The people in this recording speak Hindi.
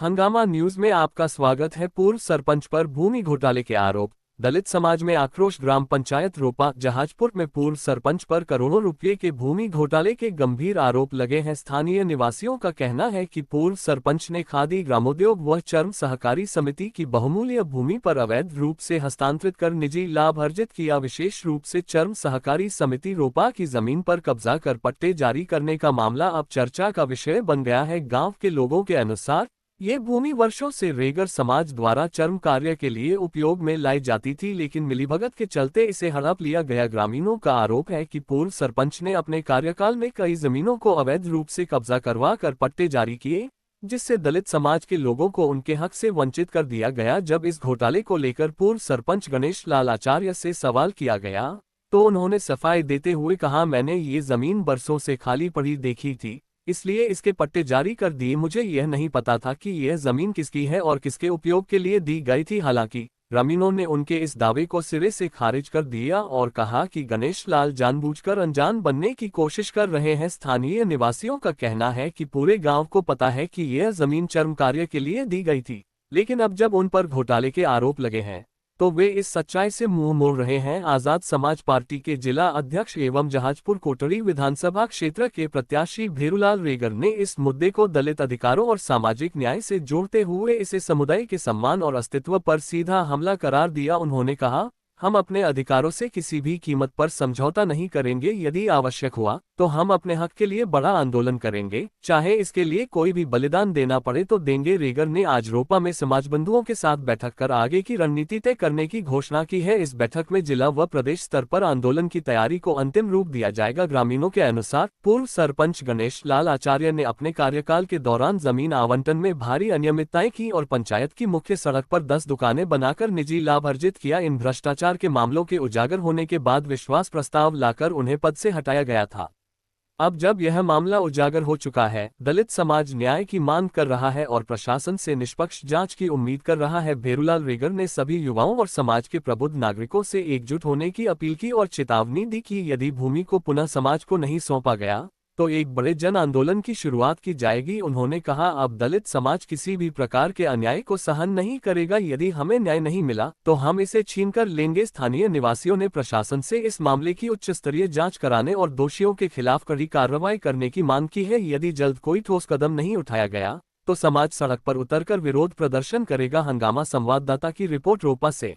हंगामा न्यूज में आपका स्वागत है। पूर्व सरपंच पर भूमि घोटाले के आरोप। दलित समाज में आक्रोश। ग्राम पंचायत रोपा जहाजपुर में पूर्व सरपंच पर करोड़ों रुपए के भूमि घोटाले के गंभीर आरोप लगे हैं। स्थानीय निवासियों का कहना है कि पूर्व सरपंच ने खादी ग्रामोद्योग व चर्म सहकारी समिति की बहुमूल्य भूमि पर अवैध रूप से हस्तांतरित कर निजी लाभ अर्जित किया। विशेष रूप से चर्म सहकारी समिति रोपा की जमीन पर कब्जा कर पट्टे जारी करने का मामला अब चर्चा का विषय बन गया है। गाँव के लोगों के अनुसार ये भूमि वर्षों से रेगर समाज द्वारा चर्म कार्य के लिए उपयोग में लाई जाती थी, लेकिन मिलीभगत के चलते इसे हड़प लिया गया। ग्रामीणों का आरोप है कि पूर्व सरपंच ने अपने कार्यकाल में कई जमीनों को अवैध रूप से कब्जा करवा कर पट्टे जारी किए, जिससे दलित समाज के लोगों को उनके हक से वंचित कर दिया गया। जब इस घोटाले को लेकर पूर्व सरपंच गणेश लाल आचार्य से सवाल किया गया तो उन्होंने सफाई देते हुए कहा, मैंने ये जमीन बरसों से खाली पड़ी देखी थी, इसलिए इसके पट्टे जारी कर दिए। मुझे यह नहीं पता था कि यह जमीन किसकी है और किसके उपयोग के लिए दी गई थी। हालांकि ग्रामीणों ने उनके इस दावे को सिरे से खारिज कर दिया और कहा कि गणेश लाल जानबूझकर अनजान बनने की कोशिश कर रहे हैं। स्थानीय निवासियों का कहना है कि पूरे गांव को पता है कि यह जमीन चर्म कार्य के लिए दी गई थी, लेकिन अब जब उन पर घोटाले के आरोप लगे हैं तो वे इस सच्चाई से मुंह मोड़ रहे हैं। आजाद समाज पार्टी के जिला अध्यक्ष एवं जहाजपुर कोटड़ी विधानसभा क्षेत्र के प्रत्याशी भेरूलाल रेगर ने इस मुद्दे को दलित अधिकारों और सामाजिक न्याय से जोड़ते हुए इसे समुदाय के सम्मान और अस्तित्व पर सीधा हमला करार दिया। उन्होंने कहा, हम अपने अधिकारों से किसी भी कीमत पर समझौता नहीं करेंगे। यदि आवश्यक हुआ तो हम अपने हक के लिए बड़ा आंदोलन करेंगे, चाहे इसके लिए कोई भी बलिदान देना पड़े तो देंगे। रेगर ने आज रोपा में समाज बंधुओं के साथ बैठक कर आगे की रणनीति तय करने की घोषणा की है। इस बैठक में जिला व प्रदेश स्तर पर आंदोलन की तैयारी को अंतिम रूप दिया जाएगा। ग्रामीणों के अनुसार पूर्व सरपंच गणेश लाल आचार्य ने अपने कार्यकाल के दौरान जमीन आवंटन में भारी अनियमितताएं की और पंचायत की मुख्य सड़क पर 10 दुकानें बनाकर निजी लाभ अर्जित किया। इन भ्रष्टाचार के मामलों के उजागर होने के बाद विश्वास प्रस्ताव लाकर उन्हें पद से हटाया गया था। अब जब यह मामला उजागर हो चुका है, दलित समाज न्याय की मांग कर रहा है और प्रशासन से निष्पक्ष जांच की उम्मीद कर रहा है। भेरूलाल रेगर ने सभी युवाओं और समाज के प्रबुद्ध नागरिकों से एकजुट होने की अपील की और चेतावनी दी कि यदि भूमि को पुनः समाज को नहीं सौंपा गया तो एक बड़े जन आंदोलन की शुरुआत की जाएगी। उन्होंने कहा, अब दलित समाज किसी भी प्रकार के अन्याय को सहन नहीं करेगा। यदि हमें न्याय नहीं मिला तो हम इसे छीनकर लेंगे। स्थानीय निवासियों ने प्रशासन से इस मामले की उच्च स्तरीय जांच कराने और दोषियों के खिलाफ कड़ी कार्रवाई करने की मांग की है। यदि जल्द कोई ठोस कदम नहीं उठाया गया तो समाज सड़क पर उतरकर विरोध प्रदर्शन करेगा। हंगामा संवाददाता की रिपोर्ट रोपा से।